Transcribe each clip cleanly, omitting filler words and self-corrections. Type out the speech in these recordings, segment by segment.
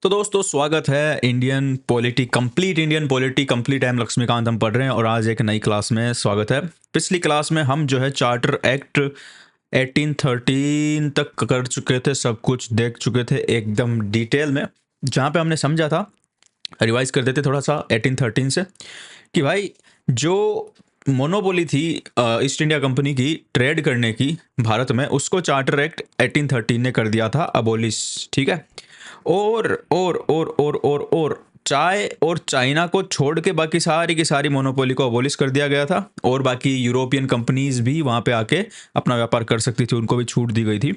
तो दोस्तों स्वागत है complete Indian polity complete time Laxmikanth हम पढ़ रहे हैं और आज एक नई क्लास में स्वागत है। पिछली क्लास में हम जो है चार्टर एक्ट 1813 तक कर चुके थे, सब कुछ देख चुके थे एकदम डिटेल में। जहाँ पे हमने समझा था, रिवाइज कर देते थोड़ा सा 1813 से, कि भाई जो मोनोपोली थी ईस्ट इंडिया कंपनी की ट्रेड करने की भारत में, उसको चार्टर एक्ट 1813 ने कर दिया था अबोलिश। ठीक है। और चाय और चाइना को छोड़ के बाकी सारी की सारी मोनोपोली को अबोलिश कर दिया गया था और बाकी यूरोपियन कंपनीज भी वहाँ पे आके अपना व्यापार कर सकती थी, उनको भी छूट दी गई थी।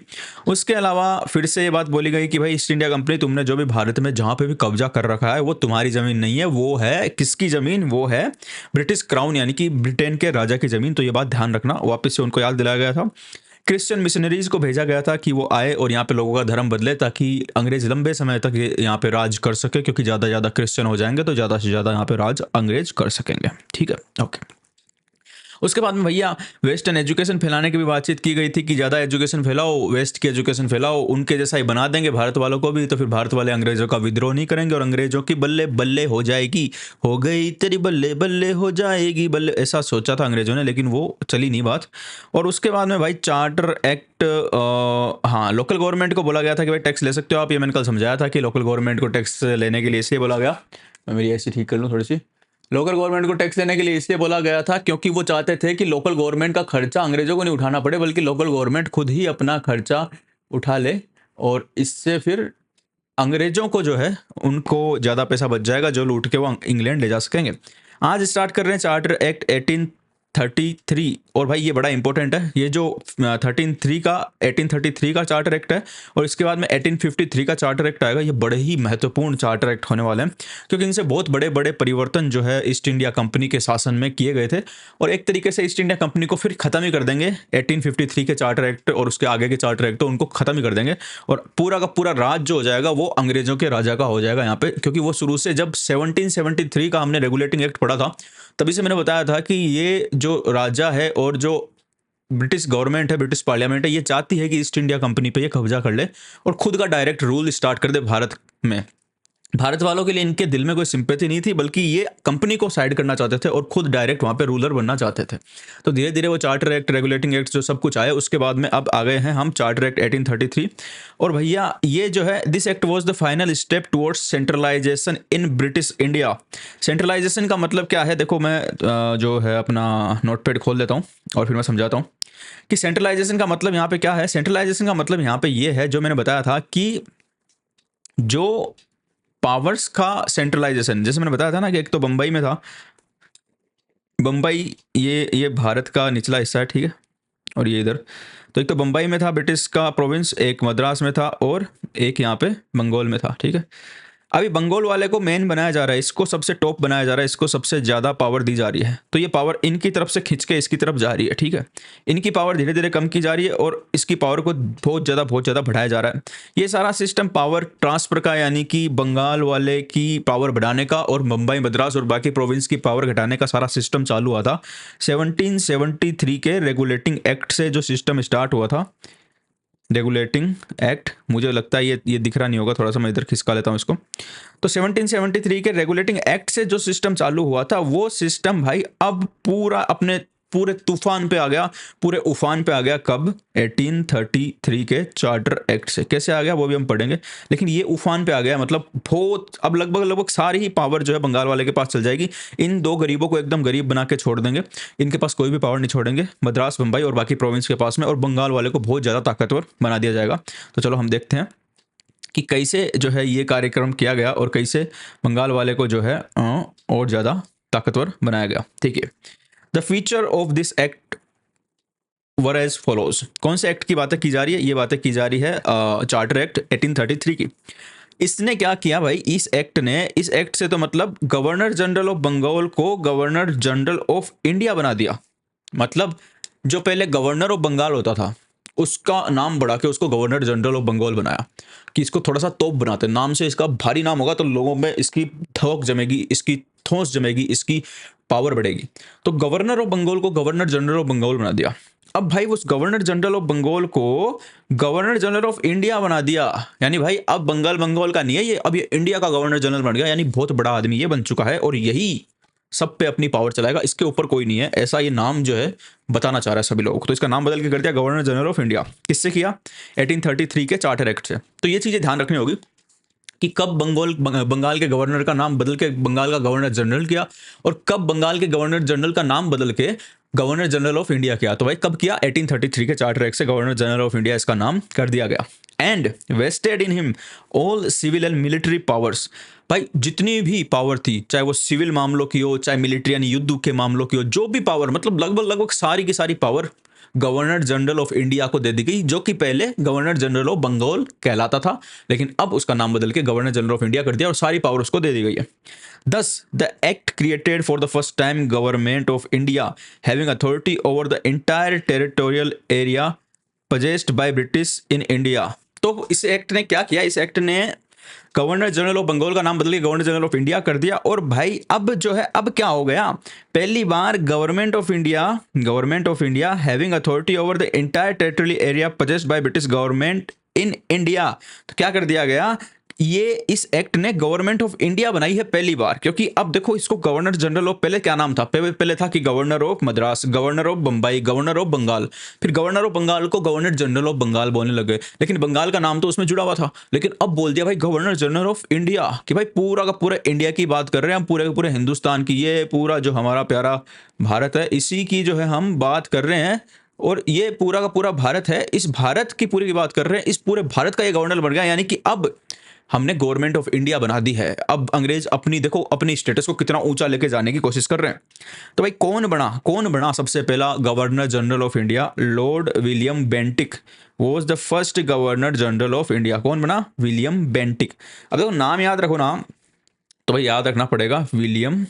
उसके अलावा फिर से ये बात बोली गई कि भाई ईस्ट इंडिया कंपनी, तुमने जो भी भारत में जहाँ पे भी कब्जा कर रखा है वो तुम्हारी ज़मीन नहीं है, वो है किसकी ज़मीन? वो है ब्रिटिश क्राउन यानी कि ब्रिटेन के राजा की ज़मीन। तो ये बात ध्यान रखना, वापस से उनको याद दिलाया गया था। क्रिश्चियन मिशनरीज को भेजा गया था कि वो आए और यहाँ पे लोगों का धर्म बदले, ताकि अंग्रेज लंबे समय तक यहाँ पे राज कर सके, क्योंकि ज़्यादा क्रिश्चियन हो जाएंगे तो ज़्यादा से ज़्यादा यहाँ पे राज अंग्रेज कर सकेंगे। ठीक है, ओके। उसके बाद में भैया वेस्टर्न एजुकेशन फैलाने की भी बातचीत की गई थी कि ज़्यादा एजुकेशन फैलाओ, वेस्ट की एजुकेशन फैलाओ, उनके जैसा ही बना देंगे भारत वालों को भी, तो फिर भारत वाले अंग्रेज़ों का विद्रोह नहीं करेंगे और अंग्रेज़ों की बल्ले बल्ले हो जाएगी। हो गई तेरी बल्ले बल्ले हो जाएगी बल्ले, ऐसा सोचा था अंग्रेज़ों ने, लेकिन वो चली नहीं बात। और उसके बाद में भाई चार्टर एक्ट, हाँ, लोकल गवर्नमेंट को बोला गया था कि भाई टैक्स ले सकते हो आप। ये मैंने कल समझाया था कि लोकल गवर्नमेंट को टैक्स लेने के लिए इसलिए बोला गया, मैं मेरी ऐसी ठीक कर लूँ थोड़ी सी। लोकल गवर्नमेंट को टैक्स लेने के लिए इसलिए बोला गया था क्योंकि वो चाहते थे कि लोकल गवर्नमेंट का खर्चा अंग्रेजों को नहीं उठाना पड़े, बल्कि लोकल गवर्नमेंट खुद ही अपना खर्चा उठा ले, और इससे फिर अंग्रेजों को जो है उनको ज़्यादा पैसा बच जाएगा जो लूट के वो इंग्लैंड ले जा सकेंगे। आज स्टार्ट कर रहे हैं चार्टर एक्ट 1833। और भाई ये बड़ा इंपॉर्टेंट है, ये जो 1833 का चार्टर एक्ट है और इसके बाद में 1853 का चार्टर एक्ट आएगा, ये बड़े ही महत्वपूर्ण चार्टर एक्ट होने वाले हैं, क्योंकि इनसे बहुत बड़े बड़े परिवर्तन जो है ईस्ट इंडिया कंपनी के शासन में किए गए थे और एक तरीके से ईस्ट इंडिया कंपनी को फिर खत्म ही कर देंगे। 1853 के चार्टर एक्ट और उसके आगे के चार्टर एक्ट तो उनको खत्म ही कर देंगे और पूरा का पूरा राज जो हो जाएगा वो अंग्रेजों के राजा का हो जाएगा यहाँ पे। क्योंकि वो शुरू से, जब 1773 का हमने रेगुलेटिंग एक्ट पढ़ा था, तभी से मैंने बताया था कि ये जो राजा है और जो ब्रिटिश गवर्नमेंट है, ब्रिटिश पार्लियामेंट है, ये चाहती है कि ईस्ट इंडिया कंपनी पे ये कब्जा कर ले और खुद का डायरेक्ट रूल स्टार्ट कर दे भारत में। भारत वालों के लिए इनके दिल में कोई सिंपैथी नहीं थी, बल्कि ये कंपनी को साइड करना चाहते थे और खुद डायरेक्ट वहाँ पे रूलर बनना चाहते थे। तो धीरे धीरे वो चार्टर एक्ट, रेगुलेटिंग एक्ट जो सब कुछ आए, उसके बाद में अब आ गए हैं हम चार्टर एक्ट 1833। और भैया ये जो है, this act was the final step towards centralization in British India. Centralization का मतलब क्या है? देखो मैं जो है अपना नोटपैड खोल देता हूँ और फिर मैं समझाता हूँ कि सेंट्रलाइजेशन का मतलब यहाँ पे क्या है। सेंट्रलाइजेशन का मतलब यहाँ पे ये है, जो मैंने बताया था कि जो पावर्स का सेंट्रलाइजेशन, जैसे मैंने बताया था ना कि एक तो बम्बई में था, बम्बई ये भारत का निचला हिस्सा है, ठीक है, और ये इधर, तो एक तो बम्बई में था ब्रिटिश का प्रोविंस, एक मद्रास में था और एक यहाँ पे बंगाल में था। ठीक है, अभी बंगाल वाले को मेन बनाया जा रहा है, इसको सबसे टॉप बनाया जा रहा है, इसको सबसे ज़्यादा पावर दी जा रही है, तो ये पावर इनकी तरफ से खिंच के इसकी तरफ जा रही है। ठीक है, इनकी पावर धीरे धीरे कम की जा रही है और इसकी पावर को बहुत ज़्यादा बढ़ाया जा रहा है। ये सारा सिस्टम पावर ट्रांसफ़र का, यानी कि बंगाल वाले की पावर बढ़ाने का और मुंबई, मद्रास और बाकी प्रोविंस की पावर घटाने का सारा सिस्टम चालू हुआ था 1773 के रेगुलेटिंग एक्ट से। जो सिस्टम स्टार्ट हुआ था रेगुलेटिंग एक्ट, मुझे लगता है ये दिख रहा नहीं होगा, थोड़ा सा मैं इधर खिसका लेता हूँ इसको। तो 1773 के रेगुलेटिंग एक्ट से जो सिस्टम चालू हुआ था, वो सिस्टम भाई अब पूरा अपने पूरे तूफान पे आ गया, पूरे उफान पे आ गया। कब? 1833 के चार्टर एक्ट से। कैसे आ गया वो भी हम पढ़ेंगे, लेकिन ये उफान पे आ गया, मतलब बहुत, अब लगभग सारी ही पावर जो है बंगाल वाले के पास चल जाएगी। इन दो गरीबों को एकदम गरीब बना के छोड़ देंगे, इनके पास कोई भी पावर नहीं छोड़ेंगे, मद्रास, मुंबई और बाकी प्रोविंस के पास में, और बंगाल वाले को बहुत ज़्यादा ताकतवर बना दिया जाएगा। तो चलो हम देखते हैं कि कैसे जो है ये कार्यक्रम किया गया और कैसे बंगाल वाले को जो है और ज़्यादा ताकतवर बनाया गया। ठीक है, the feature of this act were as follows. कौन से एक्ट की बातें की जा रही है? ये बातें की जा रही है चार्टर एक्ट 1833 की। इसने क्या किया भाई, इस एक्ट से तो मतलब गवर्नर जनरल ऑफ बंगाल को गवर्नर जनरल ऑफ इंडिया बना दिया। मतलब जो पहले गवर्नर ऑफ बंगाल होता था, उसका नाम बढ़ा के उसको गवर्नर जनरल ऑफ बंगाल बनाया, कि इसको थोड़ा सा तोप बनाते, नाम से इसका भारी नाम होगा तो लोगों में इसकी थोक जमेगी, इसकी ठोस जमेगी, इसकी पावर बढ़ेगी। तो गवर्नर ऑफ बंगाल को गवर्नर जनरल ऑफ बंगाल बना दिया। अब भाई उस गवर्नर जनरल ऑफ बंगाल को गवर्नर जनरल ऑफ इंडिया बना दिया, यानी भाई अब बंगाल बंगाल का नहीं है ये, अब ये इंडिया का गवर्नर जनरल बन गया, यानी बहुत बड़ा आदमी ये बन चुका है और यही सब पे अपनी पावर चलाएगा, इसके ऊपर कोई नहीं है, ऐसा ये नाम जो है बताना चाह रहा है सभी लोगों को। तो इसका नाम बदल के कर दिया गवर्नर जनरल ऑफ इंडिया। किससे किया? 1833 के चार्टर एक्ट से। तो ये चीजें ध्यान रखनी होगी कि कब बंगाल के गवर्नर का नाम बदल के बंगाल का गवर्नर जनरल किया और कब बंगाल के गवर्नर जनरल का नाम बदल के गवर्नर जनरल ऑफ इंडिया किया। तो भाई कब किया? 1833 के चार्टर एक्ट से गवर्नर जनरल ऑफ इंडिया इसका नाम कर दिया गया। And vested in him all civil and military powers. भाई जितनी भी पावर थी, चाहे वो सिविल मामलों की हो, चाहे मिलिट्री यानी युद्ध के मामलों की हो, जो भी पावर, मतलब लगभग लगभग सारी की सारी power governor general of India को दे दी गई, जो कि पहले गवर्नर जनरल ऑफ बंगाल कहलाता था, लेकिन अब उसका नाम बदल के गवर्नर जनरल ऑफ इंडिया कर दिया और सारी पावर उसको दे दी गई है। Thus, the act created for the first time government of India having authority over the entire territorial area possessed by British in India। तो इस एक्ट ने क्या किया? इस एक्ट ने गवर्नर जनरल ऑफ बंगाल का नाम बदल के गवर्नर जनरल ऑफ इंडिया कर दिया। और भाई अब जो है, अब क्या हो गया? पहली बार government of India having authority over the entire territory area possessed by British government in India. तो क्या कर दिया गया? ये इस एक्ट ने गवर्नमेंट ऑफ इंडिया बनाई है पहली बार, क्योंकि अब देखो इसको गवर्नर जनरल ऑफ, पहले क्या नाम था? पहले था कि governor of Madras, governor of Bambai, governor of Bengal, फिर गवर्नर ऑफ बंगाल को गवर्नर जनरल ऑफ बंगाल बोलने लगे, लेकिन बंगाल का नाम तो उसमें जुड़ा हुआ था। लेकिन अब बोल दिया भाई गवर्नर जनरल ऑफ इंडिया, कि भाई पूरा का पूरा इंडिया की बात कर रहे हैं हम, पूरे के पूरे हिंदुस्तान की, ये पूरा जो हमारा प्यारा भारत है इसी की जो है हम बात कर रहे हैं, और ये पूरा का पूरा भारत है, इस भारत की पूरी की बात कर रहे हैं, इस पूरे भारत का ये गवर्नर बन गया। यानी कि अब हमने गवर्नमेंट ऑफ इंडिया बना दी है। अब अंग्रेज अपनी, देखो अपनी स्टेटस को कितना ऊंचा लेके जाने की कोशिश कर रहे हैं। तो भाई कौन बना सबसे पहला governor general of India? Lord William Bentinck was the first governor general of India. कौन बना? William Bentinck. अब देखो नाम याद रखो ना, तो भाई याद रखना पड़ेगा विलियम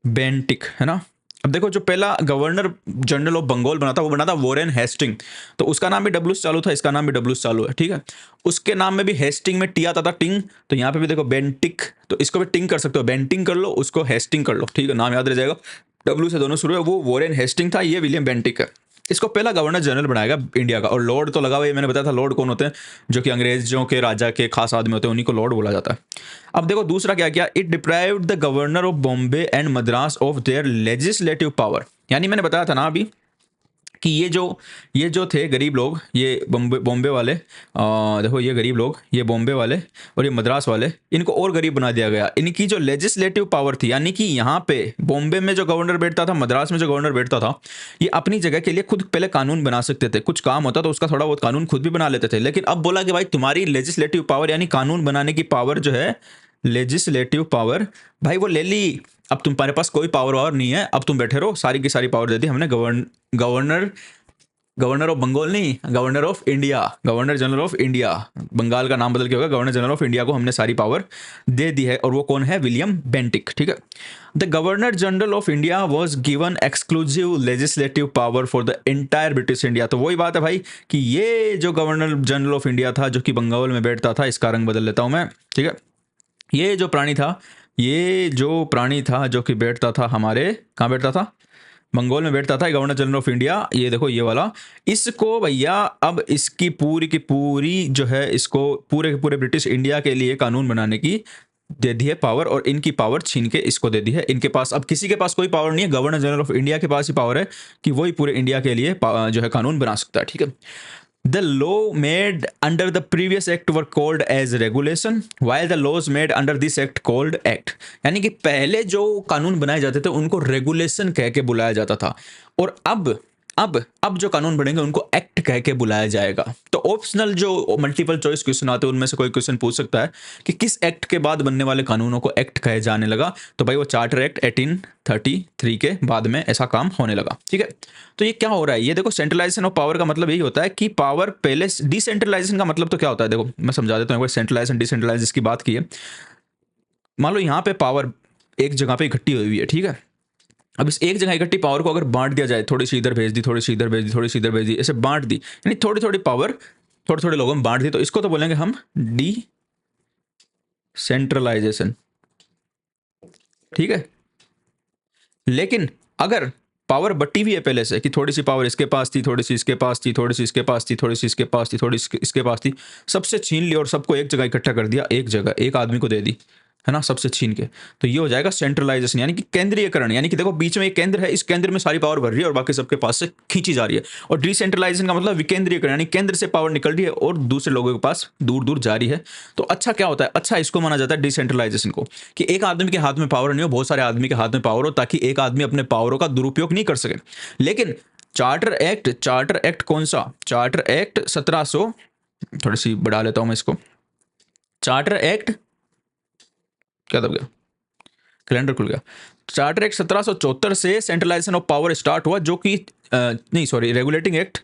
बेंटिक, है ना। अब देखो जो पहला गवर्नर जनरल ऑफ बंगाल बना था वो बना था वॉरेन हेस्टिंग। तो उसका नाम भी डब्ल्यू से चालू था, इसका नाम भी डब्ल्यू से चालू है, ठीक है। उसके नाम में भी हेस्टिंग में टी आता था, टिंग। तो यहाँ पे भी देखो बेंटिक, तो इसको भी टिंग कर सकते हो, बेंटिंग कर लो, उसको हेस्टिंग कर लो, ठीक है, नाम याद रह जाएगा। डब्ल्यू से दोनों शुरू है, वो वॉरेन हेस्टिंग था, ये विलियम बेंटिक है। इसको पहला गवर्नर जनरल बनाएगा इंडिया का। और लॉर्ड तो लगा हुआ है, मैंने बताया था लॉर्ड कौन होते हैं, जो कि अंग्रेजों के राजा के खास आदमी होते हैं, उन्हीं को लॉर्ड बोला जाता है। अब देखो दूसरा क्या किया? It deprived the governor of Bombay and Madras of their legislative power. यानी मैंने बताया था ना अभी कि ये जो थे गरीब लोग, ये बॉम्बे वाले, देखो ये गरीब लोग, ये बॉम्बे वाले और ये मद्रास वाले, इनको और गरीब बना दिया गया। इनकी जो लेजिस्लेटिव पावर थी, यानी कि यहाँ पे बॉम्बे में जो गवर्नर बैठता था, मद्रास में जो गवर्नर बैठता था, ये अपनी जगह के लिए खुद पहले कानून बना सकते थे। कुछ काम होता तो उसका थोड़ा बहुत कानून खुद भी बना लेते थे। लेकिन अब बोला कि भाई तुम्हारी लेजिस्लेटिव पावर यानी कानून बनाने की पावर जो है, लेजिस्लेटिव पावर, भाई वो ले ली। अब तुम्हारे पास कोई पावर और नहीं है, अब तुम बैठे रहो, सारी की सारी पावर दे दी हमने गवर्नर ऑफ बंगाल नहीं, governor of India, governor general of India. Bengal का नाम बदल के होगा, गवर्नर जनरल ऑफ इंडिया को हमने सारी पावर दे दी है। और वो कौन है? विलियम बेंटिक, ठीक है। The governor general of India was given exclusive legislative power for the entire British India. तो वही बात है भाई कि ये जो गवर्नर जनरल ऑफ इंडिया था, जो कि बंगाल में बैठता था, इसका रंग बदल लेता हूं मैं, ठीक है। ये जो प्राणी था जो कि बैठता था हमारे, कहाँ बैठता था? बंगाल में बैठता था, गवर्नर जनरल ऑफ इंडिया। ये देखो ये वाला, इसको भैया अब इसकी पूरी की पूरी जो है, इसको पूरे के पूरे ब्रिटिश इंडिया के लिए कानून बनाने की दे दी है पावर, और इनकी पावर छीन के इसको दे दी है। इनके पास अब किसी के पास कोई पावर नहीं है, गवर्नर जनरल ऑफ इंडिया के पास ही पावर है कि वही पूरे इंडिया के लिए जो है कानून बना सकता है, ठीक है। The law made under the previous act were called as regulation, while the laws made under this act called act। यानी कि पहले जो कानून बनाए जाते थे उनको रेगुलेशन कह के बुलाया जाता था, और अब जो कानून बनेंगे उनको एक्ट कह के बुलाया जाएगा। तो ऑप्शनल जो मल्टीपल चॉइस क्वेश्चन आते हैं उनमें से कोई क्वेश्चन पूछ सकता है कि किस एक्ट के बाद बनने वाले कानूनों को एक्ट कहे जाने लगा। तो भाई वो चार्टर एक्ट 1833 के बाद में ऐसा काम होने लगा, ठीक है। तो ये क्या हो रहा है? ये देखो सेंट्रलाइजेशन ऑफ पावर का मतलब यही होता है कि पावर पहले, डिसेंट्रलाइजेशन का मतलब तो क्या होता है, देखो मैं समझा देता हूँ। सेंट्रलाइजेशन डिसेंट्रलाइजेशन की बात की है, मान लो यहाँ पे पावर एक जगह पे इकट्ठी हुई है, ठीक है। अब इस एक जगह इकट्ठी पावर को अगर बांट दिया जाए, थोड़ी सी इधर भेज दी, थोड़ी सी इधर भेज दी, थोड़ी सी इधर भेज दी, ऐसे बांट दी, यानी थोड़ी थोड़ी पावर थोड़े थोड़े लोगों में बांट दी, तो इसको तो बोलेंगे हम डिसेंट्रलाइजेशन, ठीक है। लेकिन अगर पावर बटी हुई है पहले से, कि थोड़ी सी पावर इसके पास थी, थोड़ी सी इसके पास थी, थोड़ी सी इसके पास थी, थोड़ी सी इसके पास थी, थोड़ी सी इसके पास थी, सबसे छीन ली और सबको एक जगह इकट्ठा कर दिया, एक जगह एक आदमी को दे दी, है ना, सबसे छीन के। तो ये हो जाएगा सेंट्रलाइजेशन, यानी कि केंद्रीयकरण। यानी कि देखो बीच में एक केंद्र है, इस केंद्र में सारी पावर भर रही है और बाकी सबके पास से खींची जा रही है। और डिसेंट्रलाइजेशन का मतलब विकेंद्रीयकरण, यानी केंद्र से पावर निकल रही है और दूसरे लोगों के पास दूर दूर जा रही है। तो अच्छा क्या होता है, अच्छा इसको माना जाता है डिसेंट्रलाइजेशन को, कि एक आदमी के हाथ में पावर नहीं हो, बहुत सारे आदमी के हाथ में पावर हो, ताकि एक आदमी अपने पावरों का दुरुपयोग नहीं कर सके। लेकिन चार्टर एक्ट कौन सा, चार्टर एक्ट 1700, थोड़ी सी बढ़ा लेता हूं मैं इसको, चार्टर एक्ट, क्या दब गया, कैलेंडर खुल गया। चार्टर एक्ट 1774 से सेंट्रलाइजेशन ऑफ पावर स्टार्ट हुआ, जो कि नहीं सॉरी, रेगुलेटिंग एक्ट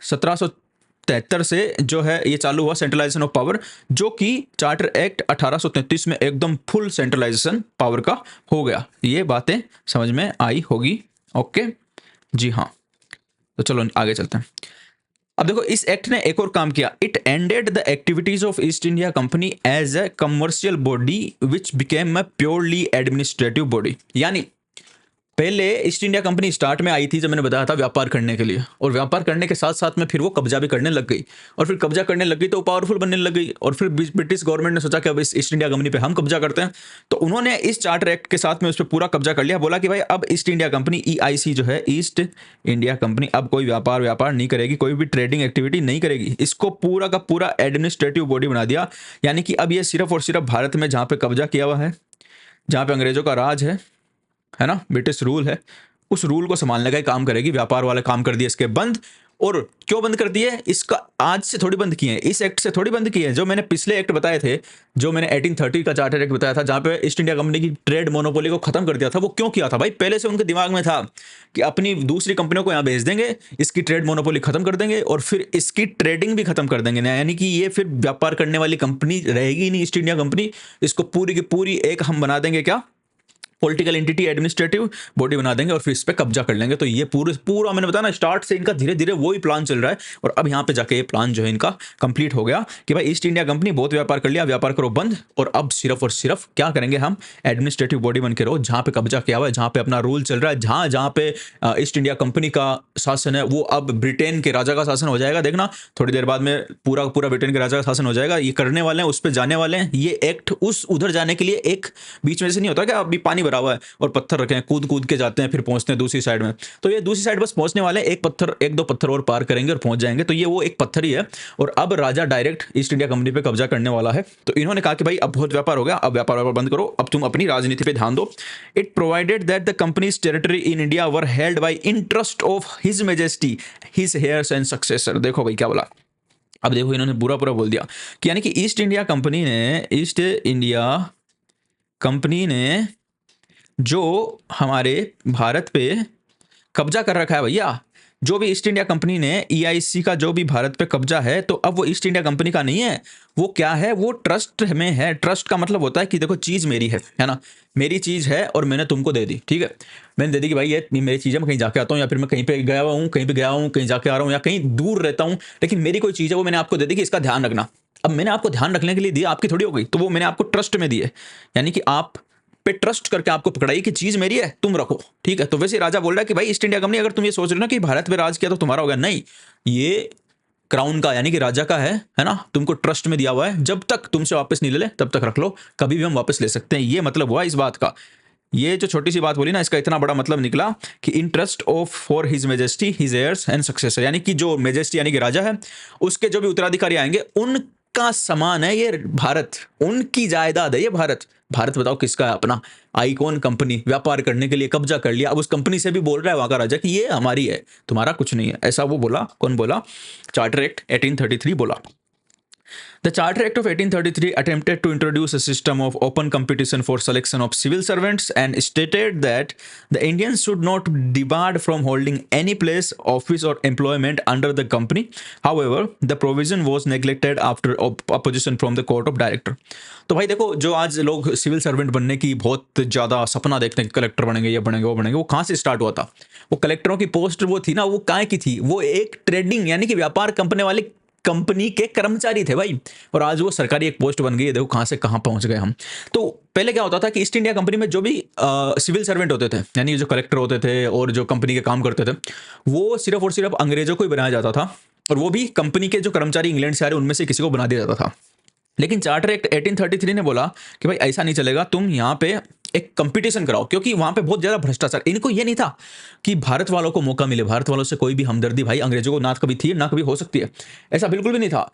1773 से जो है ये चालू हुआ सेंट्रलाइजेशन ऑफ पावर, जो कि चार्टर एक्ट 1833 में एकदम फुल सेंट्रलाइजेशन पावर का हो गया। ये बातें समझ में आई होगी, ओके जी हाँ। तो चलो आगे चलते हैं। अब देखो इस एक्ट ने एक और काम किया, it ended the activities of East India Company as a commercial body which became a purely administrative body. यानी पहले ईस्ट इंडिया कंपनी स्टार्ट में आई थी, जब मैंने बताया था, व्यापार करने के लिए, और व्यापार करने के साथ साथ में फिर वो कब्जा भी करने लग गई, और फिर कब्जा करने लग गई तो पावरफुल बनने लग गई, और फिर ब्रिटिश गवर्नमेंट ने सोचा कि अब इस ईस्ट इंडिया कंपनी पे हम कब्जा करते हैं, तो उन्होंने इस चार्टर एक्ट के साथ में उस पर पूरा कब्जा कर लिया। बोला कि भाई अब ईस्ट इंडिया कंपनी EIC जो है, ईस्ट इंडिया कंपनी, अब कोई व्यापार नहीं करेगी, कोई भी ट्रेडिंग एक्टिविटी नहीं करेगी, इसको पूरा का पूरा एडमिनिस्ट्रेटिव बॉडी बना दिया। यानी कि अब ये सिर्फ और सिर्फ भारत में जहाँ पे कब्जा किया हुआ है, जहाँ पे अंग्रेजों का राज है ना, ब्रिटिश रूल है, उस रूल को संभालने का काम करेगी। व्यापार वाले काम कर दिए इसके बंद। और क्यों बंद कर दिए, इसका आज से थोड़ी बंद किए हैं, इस एक्ट से थोड़ी बंद किए हैं। जो मैंने पिछले एक्ट बताए थे, जो मैंने 1830 का चार्टर एक्ट बताया था, जहां पे ईस्ट इंडिया कंपनी की ट्रेड मोनोपोली को खत्म कर दिया था, वो क्यों किया था भाई, पहले से उनके दिमाग में था कि अपनी दूसरी कंपनियों को यहाँ भेज देंगे, इसकी ट्रेड मोनोपोली खत्म कर देंगे और फिर इसकी ट्रेडिंग भी खत्म कर देंगे। यानी कि ये फिर व्यापार करने वाली कंपनी रहेगी नहीं ईस्ट इंडिया कंपनी, इसको पूरी की पूरी एक हम बना देंगे, क्या, पॉलिटिकल एंटिटी, एडमिनिस्ट्रेटिव बॉडी बना देंगे और फिर इस पे कब्जा कर लेंगे। तो ये पूरा मैंने बताया ना, स्टार्ट से इनका धीरे धीरे वही प्लान चल रहा है, और अब यहाँ पे जाके ये प्लान जो है इनका कंप्लीट हो गया कि भाई ईस्ट इंडिया कंपनी बहुत व्यापार कर लिया, व्यापार करो बंद, और अब सिर्फ और सिर्फ क्या करेंगे, हम एडमिनिस्ट्रेटिव बॉडी बन के रहो, जहाँ पे कब्जा किया हुआ है, जहाँ पे अपना रूल चल रहा है, जहाँ पे ईस्ट इंडिया कंपनी का शासन है, वो अब ब्रिटेन के राजा का शासन हो जाएगा। देखना थोड़ी देर बाद में पूरा ब्रिटेन के राजा का शासन हो जाएगा। ये करने वाले हैं, उस पर जाने वाले हैं। ये एक्ट उस उधर जाने के लिए एक बीच में से नहीं होता कि अभी पानी भरा हुआ है और पत्थर रखे हैं, कूद के जाते हैं, फिर पहुंचते हैं दूसरी साइड में। तो ये दूसरी साइड बस पहुंचने वाले, एक दो पत्थर और पार करेंगे और पहुंच जाएंगे। तो ये वो एक पत्थर ही है। और अब राजा डायरेक्ट ईस्ट इंडिया कंपनी पे कब्जा करने वाला है। तो इन्होंने कहा कि भाई अब बहुत व्यापार हो गया, अब व्यापार बंद करो, अब तुम अपनी राजनीति पे ध्यान दो। It provided that the companies territory in India were held by interest of his majesty, his hairs and successor. देखो भाई क्या बोला, अब देखो इन्होंने पूरा बोल दिया कि यानी कि ईस्ट इंडिया कंपनी ने जो हमारे भारत पे कब्जा कर रखा है भैया, जो भी ईस्ट इंडिया कंपनी ने EIC का जो भी भारत पे कब्जा है, तो अब वो ईस्ट इंडिया कंपनी का नहीं है, वो क्या है, वो ट्रस्ट में है। ट्रस्ट का मतलब होता है कि देखो चीज मेरी है ना, मेरी चीज है और मैंने तुमको दे दी, ठीक है, मैंने दे दी कि भाई ये मेरी चीज है, मैं कहीं जाके आता हूँ, या फिर मैं कहीं पे गया हूँ, कहीं जाके आ रहा हूँ, या कहीं दूर रहता हूँ, लेकिन मेरी कोई चीज है, वो मैंने आपको दे दी कि इसका ध्यान रखना। अब मैंने आपको ध्यान रखने के लिए दिया, आपकी थोड़ी हो गई, तो वो मैंने आपको ट्रस्ट में दी है, यानी कि आप पे ट्रस्ट करके आपको पकड़ाई कि चीज मेरी है, तुम रखो, ठीक है। तो वैसे राजा बोल रहा है कि भाई ईस्ट इंडिया कंपनी, अगर तुम ये सोच रहे हो ना कि भारत पे राज किया तो तुम्हारा हो गया, नहीं, ये क्राउन का यानी कि राजा का है ना, तुमको ट्रस्ट में दिया हुआ है, जब तक तुमसे वापस नहीं ले ले तब तक रख लो, कभी भी हम वापस ले सकते हैं। ये मतलब हुआ इस बात का। ये जो छोटी सी बात बोली ना, इसका इतना बड़ा मतलब निकला कि in trust of for his majesty his hairs and successor, यानी कि जो मेजेस्टी यानी कि राजा है, उसके जो भी उत्तराधिकारी आएंगे उनका समान है ये भारत, उनकी जायदाद है ये भारत। भारत बताओ किसका है, अपना। आईकॉन कंपनी व्यापार करने के लिए कब्जा कर लिया, अब उस कंपनी से भी बोल रहा है वहां का राजा कि ये हमारी है, तुम्हारा कुछ नहीं है। ऐसा वो बोला, कौन बोला, चार्टर एक्ट 1833 बोला। The Charter Act of 1833 attempted to introduce a system of open competition for selection of civil servants and stated that the Indians should not be debarred from holding any place, office or employment under the company. However, the provision was neglected after opposition from the court of director. तो भाई देखो, जो आज लोग civil servant बनने की बहुत ज़्यादा सपना देखते हैं, कलेक्टर बनेंगे, ये बनेंगे, वो बनेंगे, वो कहाँ से स्टार्ट हुआ था? वो कलेक्टरों की पोस्ट वो थी ना, वो काहे की थी? वो एक ट्रेडिंग यानी कि व्यापार कंपनी वाले कंपनी के कर्मचारी थे भाई, और आज वो सरकारी एक पोस्ट बन गई है। देखो कहाँ से कहाँ पहुंच गए हम। तो पहले क्या होता था कि ईस्ट इंडिया कंपनी में जो भी सिविल सर्वेंट होते थे, यानी जो कलेक्टर होते थे और जो कंपनी के काम करते थे, वो सिर्फ और सिर्फ अंग्रेजों को ही बनाया जाता था, और वो भी कंपनी के जो कर्मचारी इंग्लैंड से आ रहे उनमें से किसी को बना दिया जाता था। लेकिन चार्टर एक्ट 1833 ने बोला कि भाई ऐसा नहीं चलेगा, तुम यहाँ पे एक कंपटीशन कराओ, क्योंकि वहां पे बहुत ज्यादा भ्रष्टाचार। इनको ये नहीं था कि भारत वालों को मौका मिले, भारत वालों से कोई भी हमदर्दी भाई अंग्रेजों को ना कभी थी ना कभी हो सकती है, ऐसा बिल्कुल भी नहीं था।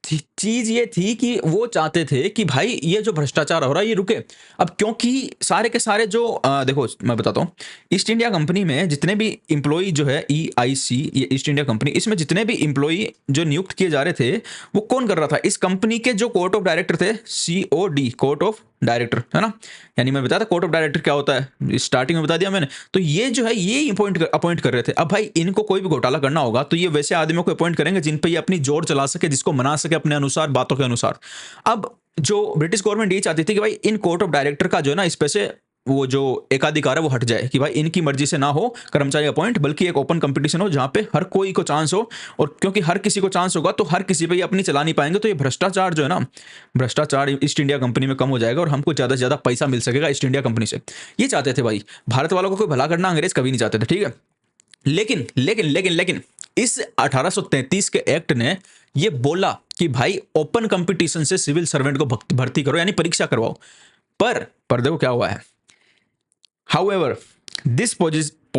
चीज ये थी कि वो चाहते थे कि भाई ये जो भ्रष्टाचार हो रहा है ये रुके। अब क्योंकि सारे के सारे जो देखो मैं बताता हूँ, ईस्ट इंडिया कंपनी में जितने भी इंप्लॉई जो है EIC, ये ईस्ट इंडिया कंपनी, इसमें जितने भी इंप्लॉई जो नियुक्त किए जा रहे थे वो कौन कर रहा था? इस कंपनी के जो कोर्ट ऑफ डायरेक्टर थे, COD, कोर्ट ऑफ डायरेक्टर, है ना। यानी मैं बताया था कोर्ट ऑफ डायरेक्टर क्या होता है, स्टार्टिंग में बता दिया मैंने। तो ये जो है ये अपॉइंट कर रहे थे। अब भाई इनको कोई भी घोटाला करना होगा तो ये वैसे आदमियों को अपॉइंट करेंगे जिन पे ये अपनी जोर चला सके, जिसको मना सके अपने अनुसार, बातों के अनुसार। अब जो ब्रिटिश गवर्नमेंट ये चाहती थी कि भाई इन कोर्ट ऑफ डायरेक्टर का जो है ना, इस पे से वो जो एकाधिकार है वो हट जाए, कि भाई इनकी मर्जी से ना हो कर्मचारी अपॉइंट, बल्कि एक ओपन कंपटीशन हो जहां पे हर कोई को चांस हो। और क्योंकि हर किसी को चांस होगा तो हर किसी पे ये अपनी चला नहीं पाएंगे, तो ये भ्रष्टाचार जो है ना, भ्रष्टाचार ईस्ट इंडिया कंपनी में कम हो जाएगा और हमको ज्यादा से ज्यादा पैसा मिल सकेगा ईस्ट इंडिया कंपनी से। ये चाहते थे भाई, भारत वालों को कोई भला करना अंग्रेज कभी नहीं चाहते थे, ठीक है। लेकिन लेकिन लेकिन लेकिन इस 1833 के एक्ट ने ये बोला कि भाई ओपन कंपटीशन से सिविल सर्वेंट को भर्ती करो, यानी परीक्षा करवाओ। पर देखो क्या हुआ है। However, this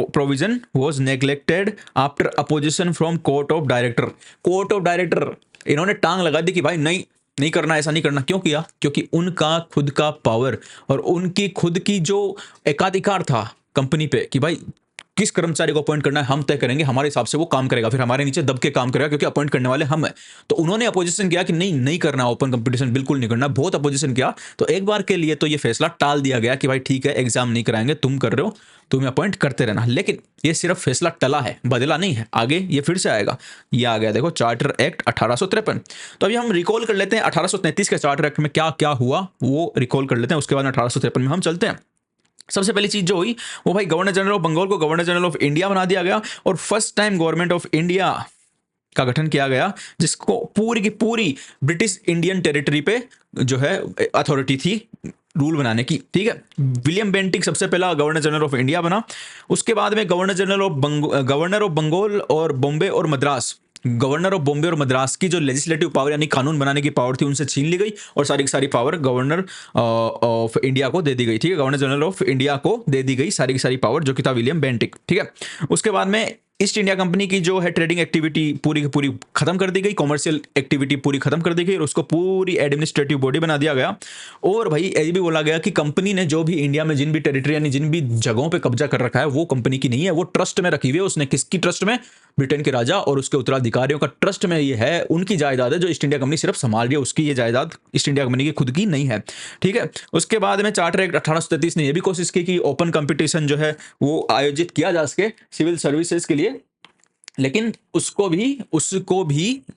provision was neglected after opposition from court of director. Court of director इन्होंने टांग लगा दी कि भाई नहीं नहीं करना, ऐसा नहीं करना। क्यों किया? क्योंकि उनका खुद का पावर और उनकी खुद की जो एकाधिकार था कंपनी पे कि भाई किस कर्मचारी को अपॉइंट करना है हम तय करेंगे, हमारे हिसाब से वो काम करेगा, फिर हमारे नीचे दब के काम करेगा, क्योंकि अपॉइंट करने वाले हम हैं। तो उन्होंने अपोजिशन किया कि नहीं नहीं करना, ओपन कंपटीशन बिल्कुल नहीं करना। बहुत अपोजिशन किया, तो एक बार के लिए तो ये फैसला टाल दिया गया कि भाई ठीक है एग्जाम नहीं कराएंगे, तुम कर रहे हो, तुम्हें अपॉइंट करते रहना। लेकिन ये सिर्फ फैसला टला है, बदला नहीं है, आगे ये फिर से आएगा। ये आ गया देखो चार्टर एक्ट 1853। तो अभी हम रिकॉल कर लेते हैं 1833 के चार्टर एक्ट में क्या क्या हुआ, वो रिकॉल कर लेते हैं, उसके बाद 1853 में हम चलते हैं। सबसे पहली चीज जो हुई वो भाई गवर्नर जनरल ऑफ बंगाल को गवर्नर जनरल ऑफ इंडिया बना दिया गया, और first time government of India का गठन किया गया, जिसको पूरी की पूरी ब्रिटिश इंडियन टेरिटरी पे जो है अथॉरिटी थी रूल बनाने की, ठीक है। विलियम बेंटिक सबसे पहला गवर्नर जनरल ऑफ इंडिया बना। उसके बाद में गवर्नर ऑफ बंगाल और बॉम्बे और मद्रास, गवर्नर ऑफ बॉम्बे और मद्रास की जो लेजिस्लेटिव पावर यानी कानून बनाने की पावर थी उनसे छीन ली गई, और सारी की सारी पावर गवर्नर ऑफ इंडिया को दे दी गई, ठीक है। गवर्नर जनरल ऑफ इंडिया को दे दी गई सारी की सारी पावर, जो कि था विलियम बेंटिक, ठीक है। उसके बाद में ईस्ट इंडिया कंपनी की जो है ट्रेडिंग एक्टिविटी पूरी की पूरी खत्म कर दी गई, कॉमर्शियल एक्टिविटी पूरी खत्म कर दी गई, और उसको पूरी एडमिनिस्ट्रेटिव बॉडी बना दिया गया। और भाई ये भी बोला गया कि कंपनी ने जो भी इंडिया में जिन भी टेरिटरी यानी जिन भी जगहों पे कब्जा कर रखा है वो कंपनी की नहीं है, वो ट्रस्ट में रखी हुई है। उसने किसकी ट्रस्ट में? ब्रिटेन के राजा और उसके उत्तराधिकारियों का ट्रस्ट में ये है, उनकी जायदाद है जो ईस्ट इंडिया कंपनी सिर्फ संभाल रही है, उसकी ये जायदाद ईस्ट इंडिया कंपनी की खुद की नहीं है, ठीक है। उसके बाद में चार्टर एक्ट 1833 ने यह भी कोशिश की कि ओपन कंपटीशन जो है वो आयोजित किया जा सके सिविल सर्विसेज के लिए, लेकिन उसको भी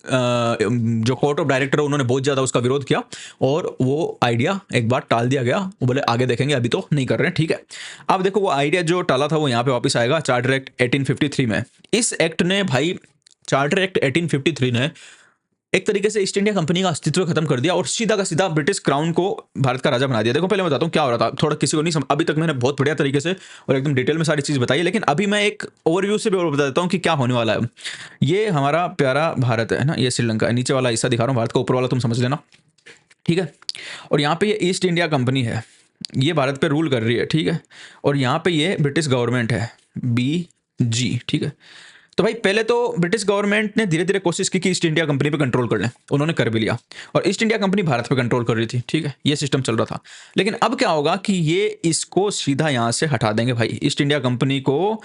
जो कोर्ट ऑफ डायरेक्टर उन्होंने बहुत ज्यादा उसका विरोध किया, और वो आइडिया एक बार टाल दिया गया। वो बोले आगे देखेंगे, अभी तो नहीं कर रहे हैं, ठीक है। अब देखो वो आइडिया जो टाला था वो यहाँ पे वापस आएगा चार्टर एक्ट 1853 में। इस एक्ट ने भाई, चार्टर एक्ट 1853 ने एक तरीके से ईस्ट इंडिया कंपनी का अस्तित्व खत्म कर दिया और सीधा का सीधा ब्रिटिश क्राउन को भारत का राजा बना दिया। देखो पहले मैं बताता हूँ क्या हो रहा था, थोड़ा किसी को नहीं अभी तक मैंने बहुत बढ़िया तरीके से और एकदम डिटेल में सारी चीज बताई है, लेकिन अभी मैं एक ओवरव्यू से भी और बता देता हूँ कि क्या होने वाला है। ये हमारा प्यारा भारत है ना, ये श्रीलंका, नीचे वाला हिस्सा दिखा रहा हूँ भारत का, ऊपर वाला तुम समझ लेना, ठीक है। और यहाँ पे ये ईस्ट इंडिया कंपनी है, ये भारत पे रूल कर रही है, ठीक है। और यहाँ पे ये ब्रिटिश गवर्नमेंट है, BG, ठीक है। तो भाई पहले तो ब्रिटिश गवर्नमेंट ने धीरे धीरे कोशिश की कि ईस्ट इंडिया कंपनी पे कंट्रोल कर लें, उन्होंने कर भी लिया, और ईस्ट इंडिया कंपनी भारत पे कंट्रोल कर रही थी, ठीक है, ये सिस्टम चल रहा था। लेकिन अब क्या होगा कि ये इसको सीधा यहां से हटा देंगे भाई, ईस्ट इंडिया कंपनी को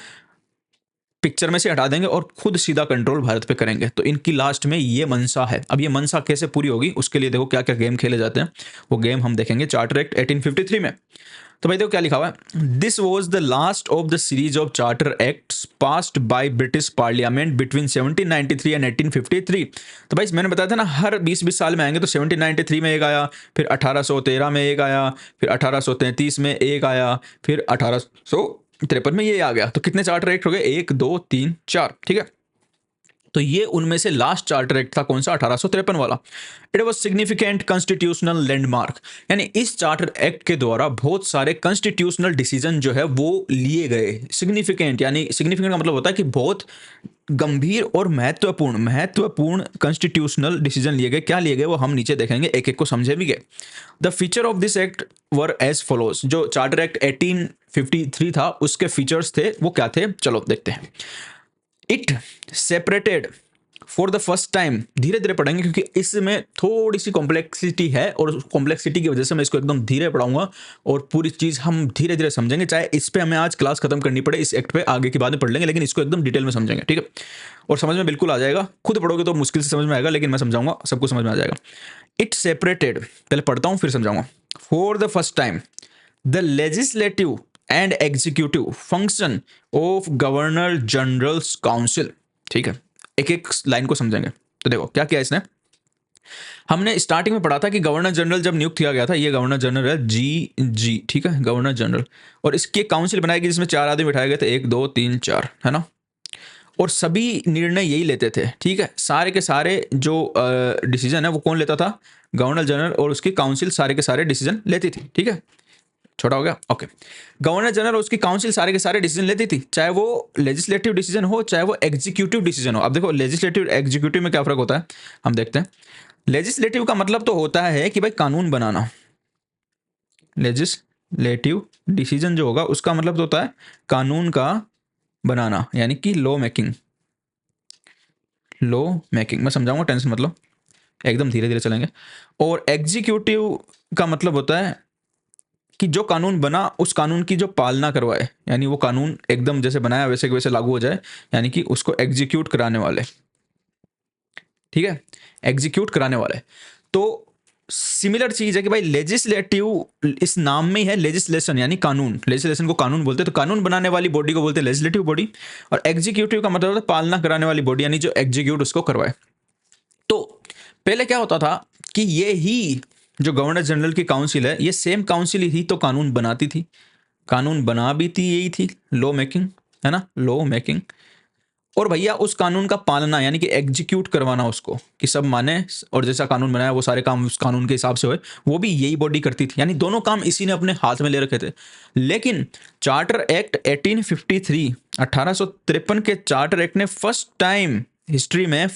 पिक्चर में से हटा देंगे और खुद सीधा कंट्रोल भारत पे करेंगे। तो इनकी लास्ट में ये मनसा है। अब ये मनसा कैसे पूरी होगी उसके लिए देखो क्या क्या गेम खेले जाते हैं, वो गेम हम देखेंगे चार्टर एक्ट 1853 में। तो भाई देखो क्या लिखा हुआ है, this was the last of the series of charter acts passed by British parliament between 1793 and 1853। तो भाई मैंने बताया था ना हर 20-20 साल में आएंगे, तो 1793 में एक आया, फिर 1813 में एक आया, फिर 1833 में एक आया, फिर 1853 में ये आ गया। तो कितने चार्टर एक्ट हो गए? 1 2 3 4, ठीक है। तो ये उनमें से लास्ट चार्टर एक्ट था, कौन सा, 1853 वाला। It was significant constitutional landmark, यानी इस चार्टर एक्ट के द्वारा बहुत सारे कॉन्स्टिट्यूशनल डिसीजन जो है वो लिए गए। सिग्निफिकेंट यानी सिग्निफिकेंट का मतलब होता है कि बहुत गंभीर और महत्वपूर्ण कॉन्स्टिट्यूशनल डिसीजन लिए गए। क्या लिए गए वो हम नीचे देखेंगे, एक एक को समझेंगे। The feature of this act were as follows. जो चार्टर एक्ट 1853 था उसके फीचर्स थे वो क्या थे, चलो देखते हैं। It separated for the first time, धीरे धीरे पढ़ेंगे क्योंकि इसमें थोड़ी सी कॉम्प्लेक्सिटी है और कॉम्प्लेक्सिटी की वजह से मैं इसको एकदम धीरे पढ़ाऊंगा और पूरी चीज़ हम धीरे धीरे समझेंगे। चाहे इस पे हमें आज क्लास खत्म करनी पड़े, इस एक्ट पे आगे की बाद में पढ़ लेंगे, लेकिन इसको एकदम डिटेल में समझेंगे, ठीक है। और समझ में बिल्कुल आ जाएगा, खुद पढ़ोगे तो मुश्किल से समझ में आएगा, लेकिन मैं समझाऊंगा, सबको समझ में आ जाएगा। इट सेपरेटेड, पहले पढ़ता हूँ फिर समझाऊंगा। For the first time the legislative and executive function of governor generals council, ठीक है। एक एक लाइन को समझेंगे। तो देखो क्या किया इसने, हमने स्टार्टिंग में पढ़ा था कि गवर्नर जनरल जब नियुक्त किया गया था, ये गवर्नर जनरल है जी, ठीक है, गवर्नर जनरल, और इसकी काउंसिल बनाई गई जिसमें 4 आदमी बिठाए गए थे, 1 2 3 4, है ना। और सभी निर्णय यही लेते थे, ठीक है। सारे के सारे जो डिसीजन है वो कौन लेता था, गवर्नर जनरल, और उसकी काउंसिल सारे के सारे डिसीजन लेती थी, ठीक है। छोटा हो गया, ओके। गवर्नर जनरल और उसकी काउंसिल सारे के सारे डिसीजन लेती थी, चाहे वो लेजिस्लेटिव डिसीजन हो चाहे वो एग्जीक्यूटिव डिसीजन हो। अब देखो लेजिस्लेटिव एग्जीक्यूटिव में क्या फर्क होता है, हम देखते हैं। लेजिस्लेटिव का मतलब तो होता है कि भाई कानून बनाना, लेजिस्लेटिव डिसीजन जो होगा उसका मतलब तो होता है कानून का बनाना, यानी कि लॉ मेकिंग। मैं समझाऊंगा, टेंशन मतलब एकदम धीरे धीरे चलेंगे। और एग्जीक्यूटिव का मतलब होता है कि जो कानून बना उस कानून की जो पालना करवाए, यानी वो कानून एकदम जैसे बनाया वैसे के वैसे लागू हो जाए, यानी कि उसको एग्जीक्यूट कराने वाले, ठीक है, एग्जीक्यूट कराने वाले। तो सिमिलर चीज है कि भाई लेजिस्लेटिव इस नाम में ही है, लेजिस्लेशन यानी कानून, लेजिस्लेशन को कानून बोलते हैं, तो कानून बनाने वाली बॉडी को बोलते हैं लेजिस्लेटिव बॉडी। और एग्जीक्यूटिव का मतलब होता है पालना कराने वाली बॉडी, यानी जो एग्जीक्यूट उसको करवाए। तो पहले क्या होता था कि ये ही जो गवर्नर जनरल की काउंसिल है, ये सेम काउंसिल ही तो कानून बनाती थी, कानून बना भी थी यही थी, लॉ मेकिंग, है ना, लॉ मेकिंग। और भैया उस कानून का पालना यानी कि एग्जीक्यूट करवाना उसको, कि सब माने और जैसा कानून बनाया वो सारे काम उस कानून के हिसाब से हुए, वो भी यही बॉडी करती थी। यानी दोनों काम इसी ने अपने हाथ में ले रखे थे। लेकिन चार्टर एक्ट 1853 1853 के चार्टर एक्ट ने फर्स्ट टाइम हिस्ट्री में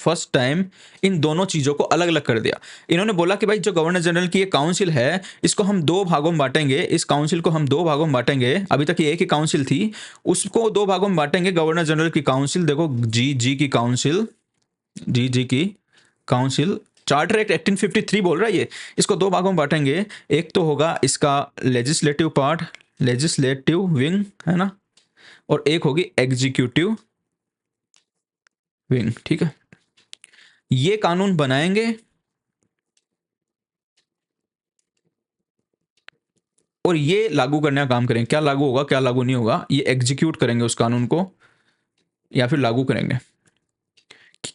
इन दोनों चीज़ों को अलग अलग कर दिया। इन्होंने बोला कि भाई जो गवर्नर जनरल की ये काउंसिल है इसको हम 2 भागों में बांटेंगे, इस काउंसिल को हम 2 भागों में बांटेंगे। अभी तक ये एक ही काउंसिल थी, उसको 2 भागों में बांटेंगे। गवर्नर जनरल की काउंसिल, देखो जी की काउंसिल, जी की काउंसिल, चार्टर एक्ट 1853 बोल रहा है ये, इसको 2 भागों में बांटेंगे। एक तो होगा इसका लेजिस्लेटिव पार्ट, लेजिस्लेटिव विंग, है ना, और एक होगी एग्जीक्यूटिव विंग, ठीक है। ये कानून बनाएंगे और ये लागू करने का काम करेंगे। क्या लागू होगा क्या लागू नहीं होगा, ये एग्जीक्यूट करेंगे उस कानून को या फिर लागू करेंगे।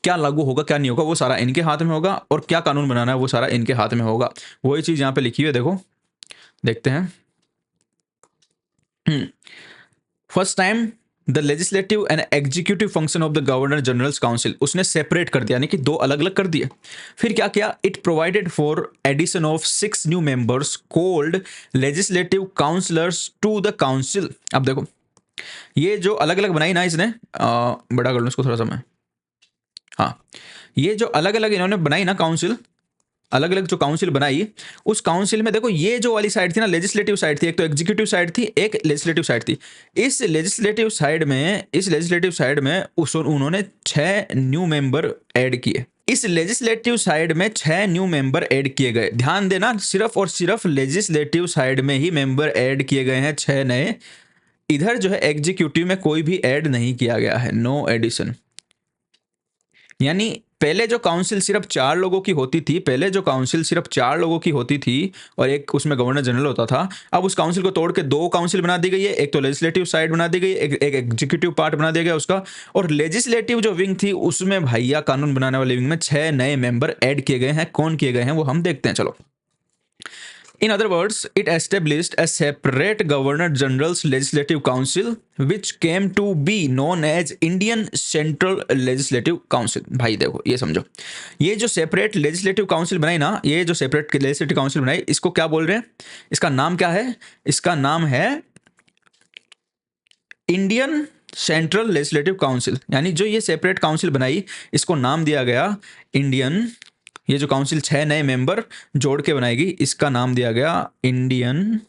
क्या लागू होगा क्या नहीं होगा वो सारा इनके हाथ में होगा, और क्या कानून बनाना है वो सारा इनके हाथ में होगा। वही चीज यहां पे लिखी हुई है, देखो देखते हैं। First time the legislative and executive function of the governor generals council, उसने सेपरेट कर दिया, यानी कि 2 अलग अलग कर दिए। फिर क्या किया, it provided for addition of 6 new members called legislative councillors to the council. अब देखो ये जो अलग अलग बनाई ना इसने, बड़ा कर लूँ इसको थोड़ा सा मैं, हाँ, ये जो अलग अलग इन्होंने बनाई ना काउंसिल, अलग अलग जो काउंसिल बनाई, उस काउंसिल में देखो ये जो वाली साइड थी ना लेजिस्लेटिव साइड थी, एक तो एग्जीक्यूटिव साइड थी, एक लेजिस्लेटिव साइड थी। इस लेजिस्लेटिव साइड में उन्होंने 6 न्यू मेंबर ऐड किए। इस लेजिस्लेटिव साइड में 6 न्यू मेंबर ऐड किए गए। ध्यान देना, सिर्फ और सिर्फ लेजिस्लेटिव साइड में ही मेंबर ऐड किए गए हैं, 6 नए। इधर जो है एग्जीक्यूटिव में कोई भी ऐड नहीं किया गया है, नो एडिशन। यानी पहले जो काउंसिल सिर्फ 4 लोगों की होती थी, और एक उसमें गवर्नर जनरल होता था, अब उस काउंसिल को तोड़ के 2 काउंसिल बना दी गई है। एक तो लेजिस्लेटिव साइड बना दी गई, एक एग्जीक्यूटिव पार्ट बना दिया गया उसका। और लेजिस्लेटिव जो विंग थी उसमें भैया कानून बनाने वाले विंग में 6 नए मेंबर ऐड किए गए हैं। कौन किए गए हैं वो हम देखते हैं, चलो। In other words, it established a separate Governor General's Legislative Council, which came to be known as Indian Central Legislative Council. भाई देखो ये समझो, ये जो सेपरेट लेजिस्लेटिव काउंसिल बनाई ना, ये जो सेपरेट लेजिस्लेटिव काउंसिल बनाई, इसको क्या बोल रहे हैं? इसका नाम क्या है? इसका नाम है इंडियन सेंट्रल लेजिस्लेटिव काउंसिल। यानी जो ये सेपरेट काउंसिल बनाई, इसको नाम दिया गया इंडियन, ये जो काउंसिल 6 नए मेंबर जोड़ के बनाएगी, इसका नाम दिया गया इंडियन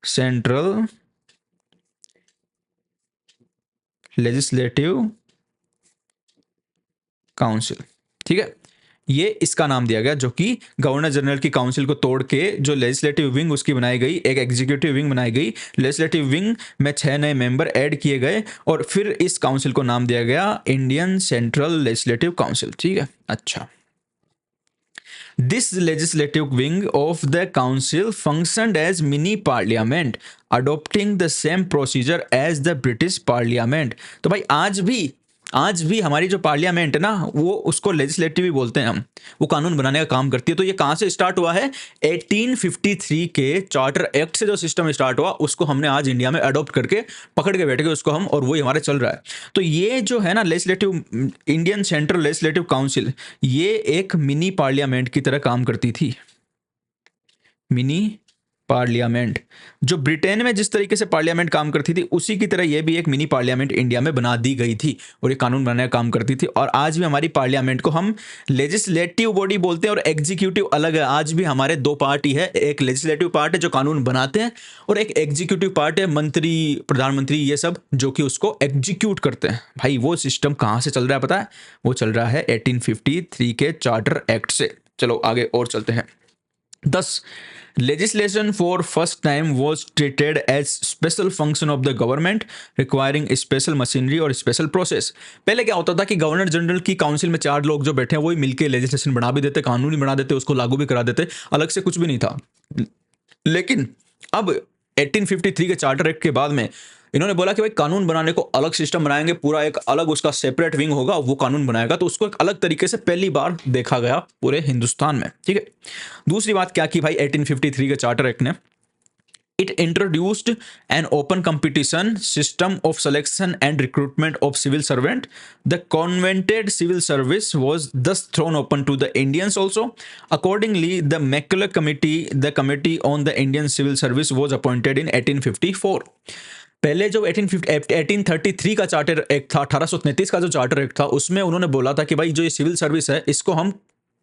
सेंट्रल लेजिस्लेटिव काउंसिल। ठीक है, ये इसका नाम दिया गया, जो कि गवर्नर जनरल की काउंसिल को तोड़ के जो लेजिस्लेटिव विंग उसकी बनाई गई, एक एग्जीक्यूटिव विंग बनाई गई, लेजिस्लेटिव विंग में 6 नए मेंबर ऐड किए गए और फिर इस काउंसिल को नाम दिया गया इंडियन सेंट्रल लेजिस्लेटिव काउंसिल। ठीक है, अच्छा। This legislative wing of the council functioned as mini parliament, adopting the same procedure as the British parliament। तो भाई आज भी हमारी जो पार्लियामेंट है ना, वो उसको लेजिस्लेटिव ही बोलते हैं हम, वो कानून बनाने का काम करती है। तो ये कहाँ से स्टार्ट हुआ है? 1853 के चार्टर एक्ट से जो सिस्टम स्टार्ट हुआ, उसको हमने आज इंडिया में अडॉप्ट करके पकड़ के बैठ गए उसको हम, और वही हमारा चल रहा है। तो ये जो है ना legislative, Indian central legislative council, ये एक मिनी पार्लियामेंट की तरह काम करती थी। मिनी पार्लियामेंट, जो ब्रिटेन में जिस तरीके से पार्लियामेंट काम करती थी, उसी की तरह ये भी एक मिनी पार्लियामेंट इंडिया में बना दी गई थी और ये कानून बनाने का काम करती थी। और आज भी हमारी पार्लियामेंट को हम लेजिस्लेटिव बॉडी बोलते हैं और एग्जीक्यूटिव अलग है। आज भी हमारे दो पार्ट ही है, एक लेजिस्लेटिव पार्ट है जो कानून बनाते हैं, और एक एग्जीक्यूटिव पार्ट है, मंत्री, प्रधानमंत्री, ये सब जो कि उसको एग्जीक्यूट करते हैं। भाई वो सिस्टम कहाँ से चल रहा है पता है? वो चल रहा है 1853 के चार्टर एक्ट से। चलो आगे और चलते हैं। 10. Legislation for first time was treated as special function of the government, requiring special machinery और special process। पहले क्या होता था कि गवर्नर जनरल की काउंसिल में 4 लोग जो बैठे हैं वही मिलके लेजिस्लेशन बना भी देते, कानून भी बना देते, उसको लागू भी करा देते, अलग से कुछ भी नहीं था। लेकिन अब 1853 के चार्टर एक्ट के बाद में इन्होंने बोला कि भाई कानून बनाने को अलग सिस्टम बनाएंगे, पूरा एक अलग उसका सेपरेट विंग होगा, वो कानून बनाएगा। तो उसको एक अलग तरीके से पहली बार देखा गया पूरे हिंदुस्तान में। ठीक है, दूसरी बात क्या की भाई 1853 के चार्टर एक्ट ने? It introduced an open competition system of selection and recruitment of civil servant. The convented civil service was thus thrown open to the Indians also. Accordingly, the Macaulay Committee, the Committee on the Indian Civil Service, was appointed in 1854. पहले जो 1833 का charter act था, 1833 का जो charter act था, उसमें उन्होंने बोला था कि भाई जो ये सिविल सर्विस है, इसको हम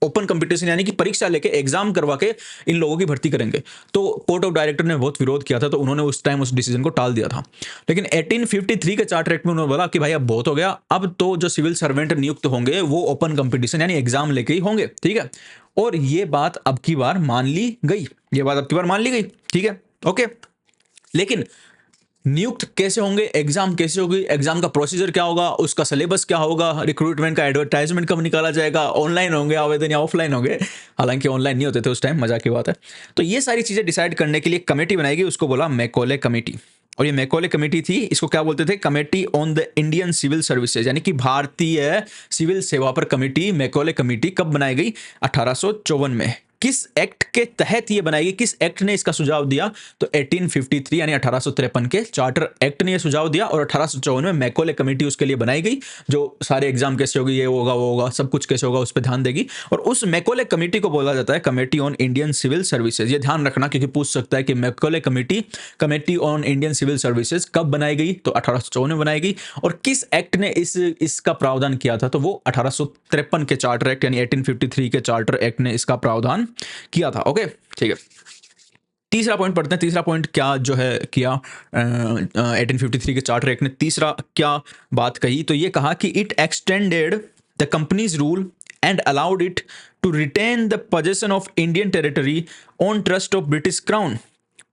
ओपन कंपटीशन यानी कि परीक्षा लेके एग्जाम करवा के इन लोगों की भर्ती करेंगे। तो कोर्ट ऑफ डायरेक्टर ने बहुत विरोध किया था, तो उन्होंने उस टाइम उस डिसीजन को टाल दिया था। लेकिन 1853 के चार्टर एक्ट में उन्होंने बोला कि भाई अब बहुत हो गया, अब तो जो सिविल सर्वेंट नियुक्त होंगे वो ओपन कंपटीशन यानी एग्जाम लेके ही होंगे। ठीक है, और ये बात अब की बार मान ली गई, ठीक है, ओके। लेकिन नियुक्त कैसे होंगे, एग्जाम कैसे होगी, एग्जाम का प्रोसीजर क्या होगा, उसका सिलेबस क्या होगा, रिक्रूटमेंट का एडवर्टाइजमेंट कब निकाला जाएगा, ऑनलाइन होंगे आवेदन या ऑफलाइन होंगे? हालांकि ऑनलाइन नहीं होते थे उस टाइम, मजाक की बात है। तो ये सारी चीजें डिसाइड करने के लिए कमेटी बनाएगी, उसको बोला मैकॉले कमेटी। और ये मैकॉले कमेटी थी, इसको क्या बोलते थे? Committee on the Indian civil services, यानी कि भारतीय सिविल सेवा पर कमेटी, मैकॉले कमेटी। कब बनाई गई? 1854 में। किस एक्ट के तहत ये बनाएगी, किस एक्ट ने इसका सुझाव दिया? तो 1853 यानी 1853 के चार्टर एक्ट ने ये सुझाव दिया, और 1854 में मैकॉले कमेटी उसके लिए बनाई गई, जो सारे एग्जाम कैसे होगी, ये होगा वो होगा, सब कुछ कैसे होगा उस पर ध्यान देगी। और उस मैकॉले कमेटी को बोला जाता है committee on Indian civil services. ये ध्यान रखना, क्योंकि पूछ सकता है कि Macaulay committee, committee on Indian civil services कब बनाई गई? तो 1854 में बनाई गई। और किस एक्ट ने इसका प्रावधान किया था? तो वो 1853 के चार्टर एक्ट यानी 1853 के चार्टर एक्ट ने इसका प्रावधान किया था। ओके, ठीक है। तीसरा पॉइंट पढ़ते हैं। तीसरा पॉइंट क्या जो है किया 1853 के चार्टर एक्ट ने? तीसरा क्या बात कही? तो ये कहा कि it extended the company's rule and allowed it to retain the possession of Indian territory on trust of British crown,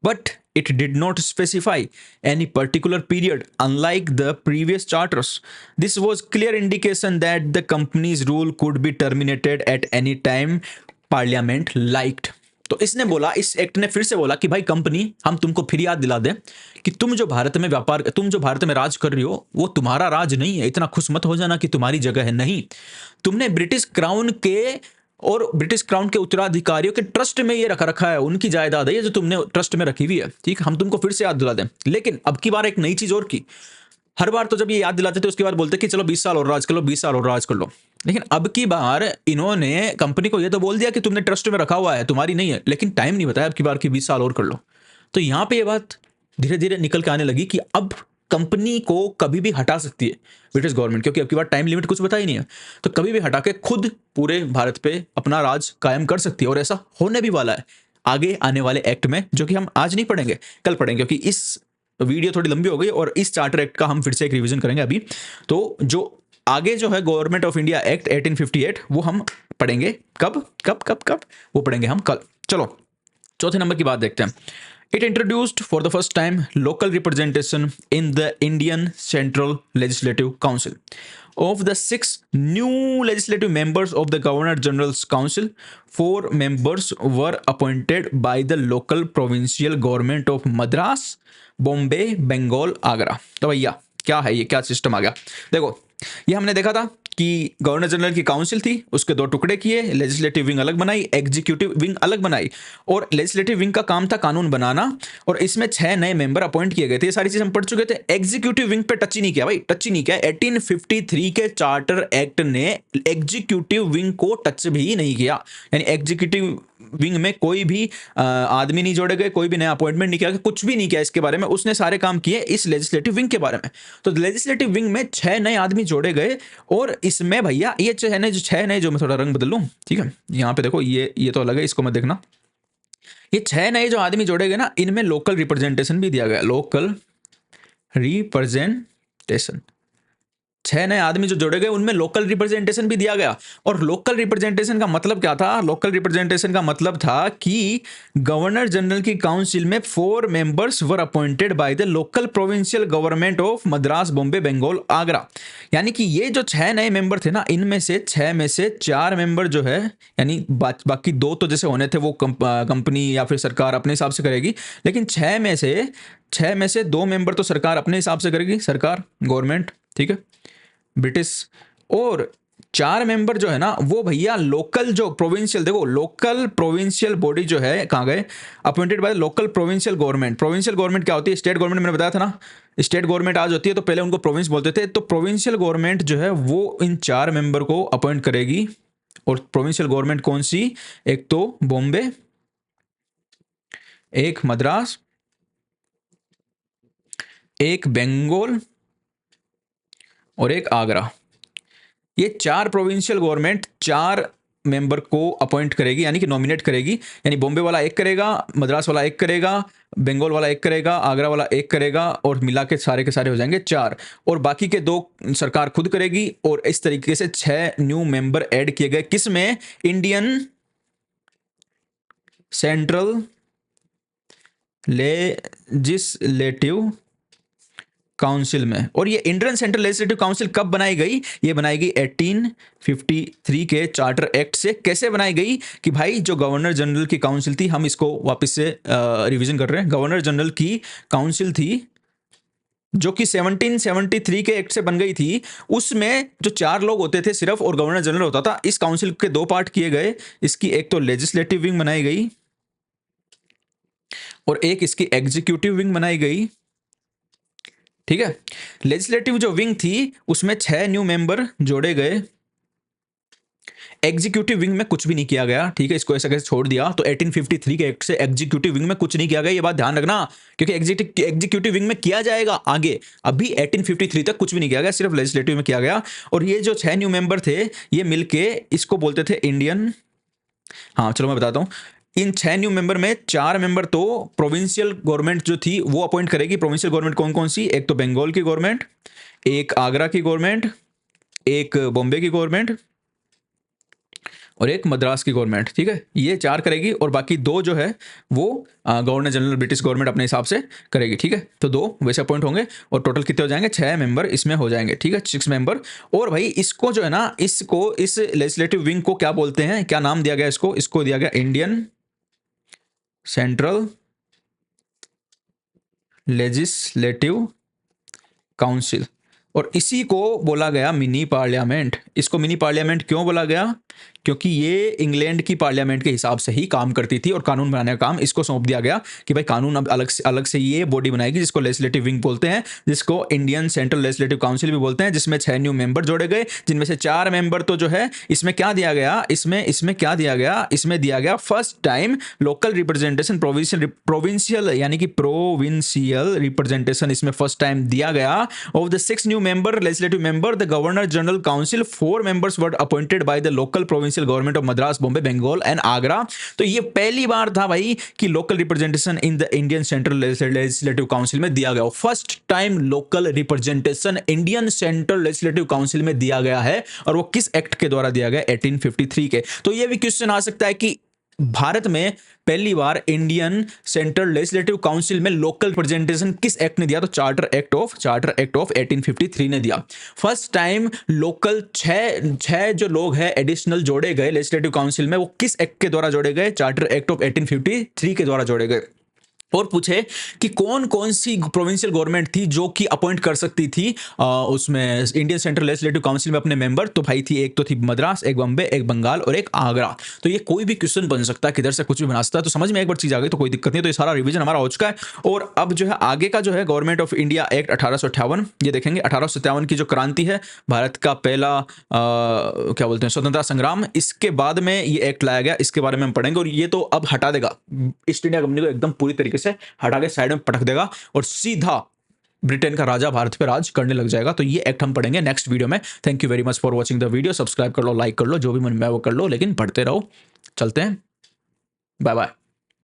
but it did not specify any particular period, unlike the previous charters. This was clear indication that the company's rule could be terminated at any time parliament liked. तो इसने बोला, इस act ने फिर से बोला कि भाई कंपनी, हम तुमको फिर याद दिला दें कि तुम जो भारत में व्यापार, तुम जो भारत में राज कर रही हो, वो तुम्हारा राज नहीं है। इतना खुश मत हो जाना कि तुम्हारी जगह है, नहीं। तुमने ब्रिटिश क्राउन के और ब्रिटिश क्राउन के उत्तराधिकारियों के ट्रस्ट में ये रखा है, उनकी जायदाद है ये जो तुमने ट्रस्ट में रखी हुई है, ठीक। हम तुमको फिर से याद दिला दें, लेकिन अब की बार एक नई चीज और की। हर बार तो जब ये याद दिलाते थे उसके बाद बोलते कि चलो 20 साल और राज कर लो, 20 साल और राज कर लो। लेकिन अब की बार इन्होंने कंपनी को ये तो बोल दिया कि तुमने ट्रस्ट में रखा हुआ है, तुम्हारी नहीं है, लेकिन टाइम नहीं बताया अब की बार की 20 साल और कर लो। तो यहाँ पे ये बात धीरे धीरे निकल के आने लगी कि अब कंपनी को कभी भी हटा सकती है ब्रिटिश गवर्नमेंट, क्योंकि अब की बार टाइम लिमिट कुछ बता ही नहीं है, तो कभी भी हटा के खुद पूरे भारत पे अपना राज कायम कर सकती है। और ऐसा होने भी वाला है आगे आने वाले एक्ट में, जो कि हम आज नहीं पढ़ेंगे, कल पढ़ेंगे, क्योंकि इस वीडियो थोड़ी लंबी हो गई और इस चार्टर एक्ट का हम फिर से एक रिवीजन करेंगे अभी। तो जो आगे जो है गवर्नमेंट ऑफ इंडिया एक्ट 1858 वो हम पढ़ेंगे कब कब कब कब, वो पढ़ेंगे हम कल। चलो चौथे नंबर की बात देखते हैं। It introduced for the first time local representation in the Indian Central Legislative Council. Of the 6 new legislative members of the Governor General's Council, 4 members were appointed by the local provincial government of Madras, Bombay, Bengal, Agra. तो भैया क्या है ये, क्या system आ गया? देखो ये हमने देखा था कि गवर्नर जनरल की काउंसिल थी, उसके 2 टुकड़े किए, लेजिस्लेटिव विंग अलग बनाई, एग्जीक्यूटिव विंग अलग बनाई। और लेजिस्लेटिव विंग का काम था कानून बनाना, और इसमें 6 नए मेंबर अपॉइंट किए गए थे। ये सारी चीज हम पढ़ चुके थे। एग्जीक्यूटिव विंग पे टच ही नहीं किया भाई, टच ही नहीं किया। 1853 के चार्टर एक्ट ने एग्जीक्यूटिव विंग को टच भी नहीं किया, यानी एग्जीक्यूटिव विंग में कोई भी आदमी नहीं जोड़े गए, कोई भी नया अपॉइंटमेंट नहीं किया, कुछ भी नहीं किया इसके बारे में। उसने सारे काम किए इस लेजिस्लेटिव विंग के बारे में। तो लेजिस्लेटिव विंग में 6 नए आदमी जोड़े गए, और इसमें भैया ये 6 नए जो मैं थोड़ा रंग बदल लूं, ठीक है, यहाँ पे देखो ये तो अलग है, इसको मत देखना। ये 6 नए जो आदमी जोड़े गए ना, इनमें लोकल रिप्रेजेंटेशन भी दिया गया, लोकल रिप्रेजेंटेशन। 6 नए आदमी जो जोड़े गए उनमें लोकल रिप्रेजेंटेशन भी दिया गया। और लोकल रिप्रेजेंटेशन का मतलब क्या था? लोकल रिप्रेजेंटेशन का मतलब था कि गवर्नर जनरल की काउंसिल में 4 members were appointed by the local provincial government of Madras, Bombay, Bengal, Agra. यानी कि ये जो 6 नए मेंबर थे ना, इनमें से 6 में से 4 मेंबर जो है, यानी बाकी 2 तो जैसे होने थे वो कंपनी या फिर सरकार अपने हिसाब से करेगी, लेकिन 6 में से 2 मेंबर तो सरकार अपने हिसाब से करेगी, सरकार, गवर्नमेंट, ठीक है, ब्रिटिश। और 4 मेंबर जो है ना वो भैया लोकल जो प्रोविंशियल, देखो लोकल प्रोविंशियल बॉडी जो है कहाँ गए, appointed by local provincial government. Provincial government क्या होती है? स्टेट गवर्नमेंट मैंने बताया था ना, स्टेट गवर्नमेंट आज होती है तो पहले उनको प्रोविंस बोलते थे। तो प्रोविंशियल गवर्नमेंट जो है वो इन 4 मेंबर को अपॉइंट करेगी। और प्रोविंशियल गवर्नमेंट कौन सी? एक तो बॉम्बे, एक मद्रास, एक बंगाल और एक आगरा। ये 4 प्रोविंशियल गवर्नमेंट 4 मेंबर को अपॉइंट करेगी, यानी कि नॉमिनेट करेगी। यानी बॉम्बे वाला 1 करेगा, मद्रास वाला 1 करेगा, बंगाल वाला 1 करेगा, आगरा वाला 1 करेगा, और मिला के सारे हो जाएंगे 4। और बाकी के 2 सरकार खुद करेगी। और इस तरीके से 6 न्यू मेंबर ऐड किए गए। किस में? इंडियन सेंट्रल लेजिस्लेटिव काउंसिल में। और ये इंडियन सेंट्रल लेजिस्लेटिव काउंसिल कब बनाई गई? ये बनाई गई 1853 के चार्टर एक्ट से। कैसे बनाई गई? कि भाई जो गवर्नर जनरल की काउंसिल थी, हम इसको वापस से रिवीजन कर रहे हैं। गवर्नर जनरल की काउंसिल थी जो कि 1773 के एक्ट से बन गई थी। उसमें जो 4 लोग होते थे सिर्फ, और गवर्नर जनरल होता था। इस काउंसिल के 2 पार्ट किए गए। इसकी एक तो लेजिस्लेटिव विंग बनाई गई और एक इसकी एग्जीक्यूटिव विंग बनाई गई, ठीक है। लेजिस्लेटिव जो विंग थी उसमें 6 न्यू मेंबर जोड़े गए। एग्जीक्यूटिव विंग में कुछ भी नहीं किया गया, ठीक है, इसको ऐसा कैसे छोड़ दिया। तो 1853 के एक्ट से एग्जीक्यूटिव विंग में कुछ नहीं किया गया, ये बात ध्यान रखना, क्योंकि एग्जीक्यूटिव विंग में किया जाएगा आगे। अभी 1853 तक कुछ भी नहीं किया गया, सिर्फ लेजिस्लेटिव में किया गया। और ये जो 6 न्यू मेंबर थे, ये मिलके इसको बोलते थे इंडियन, हाँ चलो मैं बताता हूँ। इन 6 न्यू मेंबर में 4 मेंबर तो प्रोविंशियल गवर्नमेंट जो थी वो अपॉइंट करेगी। प्रोविंशियल गवर्नमेंट कौन कौन सी? एक तो बंगाल की गवर्नमेंट, एक आगरा की गवर्नमेंट, एक बॉम्बे की गवर्नमेंट और एक मद्रास की गवर्नमेंट, ठीक है, ये 4 करेगी। और बाकी 2 जो है वो गवर्नर जनरल ब्रिटिश गवर्नमेंट अपने हिसाब से करेगी, ठीक है। तो 2 वैसे अपॉइंट होंगे और टोटल कितने हो जाएंगे? 6 मेंबर इसमें हो जाएंगे, ठीक है, 6 मेंबर। और भाई इसको जो है ना, इसको इस लेजिस्लेटिव विंग को क्या बोलते हैं, क्या नाम दिया गया इसको? इसको दिया गया इंडियन सेंट्रल लेजिस्लेटिव काउंसिल। और इसी को बोला गया मिनी पार्लियामेंट। इसको मिनी पार्लियामेंट क्यों बोला गया? क्योंकि ये इंग्लैंड की पार्लियामेंट के हिसाब से ही काम करती थी और कानून बनाने का काम इसको सौंप दिया गया कि भाई कानून अब अलग से ये बॉडी बनाएगी जिसको लेजिस्लेटिव विंग बोलते हैं, जिसको इंडियन सेंट्रल लेजिस्लेटिव काउंसिल भी बोलते हैं, जिसमें 6 न्यू मेंबर जोड़े गए, जिनमें से 4 मेंबर तो जो है इसमें क्या दिया गया, इसमें क्या दिया गया, इसमें दिया गया first time local representation, provincial यानी कि प्रोविंशियल रिप्रेजेंटेशन इसमें फर्स्ट टाइम दिया गया। Of the 6 new member legislative member the governor general council 4 members were appointed by the local provincial government of Madras, Bombay, Bengal and Agra. तो ये पहली बार था भाई कि local representation in the Indian central legislative council में दिया गया। First time local representation Indian central legislative council में दिया गया है, और वो किस एक्ट के द्वारा दिया गया, 1853 के। तो ये भी क्वेश्चन आ सकता है कि भारत में पहली बार इंडियन सेंट्रल लेजिस्लेटिव काउंसिल में लोकल रिप्रेजेंटेशन किस एक्ट ने दिया, तो चार्टर एक्ट ऑफ 1853 ने दिया। फर्स्ट टाइम लोकल छह जो लोग हैं एडिशनल जोड़े गए लेजिस्लेटिव काउंसिल में, वो किस एक्ट के द्वारा जोड़े गए, चार्टर एक्ट ऑफ 1853 के द्वारा जोड़े गए। और पूछे कि कौन कौन सी प्रोविंशियल गवर्नमेंट थी जो कि अपॉइंट कर सकती थी उसमें इंडियन सेंट्रल लेजिस्लेटिव काउंसिल में अपने मेंबर, तो भाई थी एक तो थी मद्रास, एक बॉम्बे, एक बंगाल और एक आगरा। तो ये कोई भी क्वेश्चन बन सकता है, किधर से कुछ भी बना सकता है। तो समझ में एक बार चीज आ गई तो कोई दिक्कत नहीं। तो ये सारा रिवीजन हमारा हो चुका है, और अब जो है आगे का जो है गवर्नमेंट ऑफ इंडिया एक्ट 1858 ये देखेंगे। 1857 की जो क्रांति है, भारत का पहला क्या बोलते हैं स्वतंत्रता संग्राम, इसके बाद में ये एक्ट लाया गया, इसके बारे में हम पढ़ेंगे। और ये तो अब हटा देगा ईस्ट इंडिया कंपनी को एकदम पूरी तरीके से हटा के साइड में पटक देगा और सीधा ब्रिटेन का राजा भारत पे राज करने लग जाएगा। तो ये एक्ट हम पढ़ेंगे नेक्स्ट वीडियो में। Thank you very much for watching the video. Subscribe कर लो, लाइक कर लो, जो भी मन में वो कर लो, लेकिन पढ़ते रहो। चलते हैं, बाय बाय।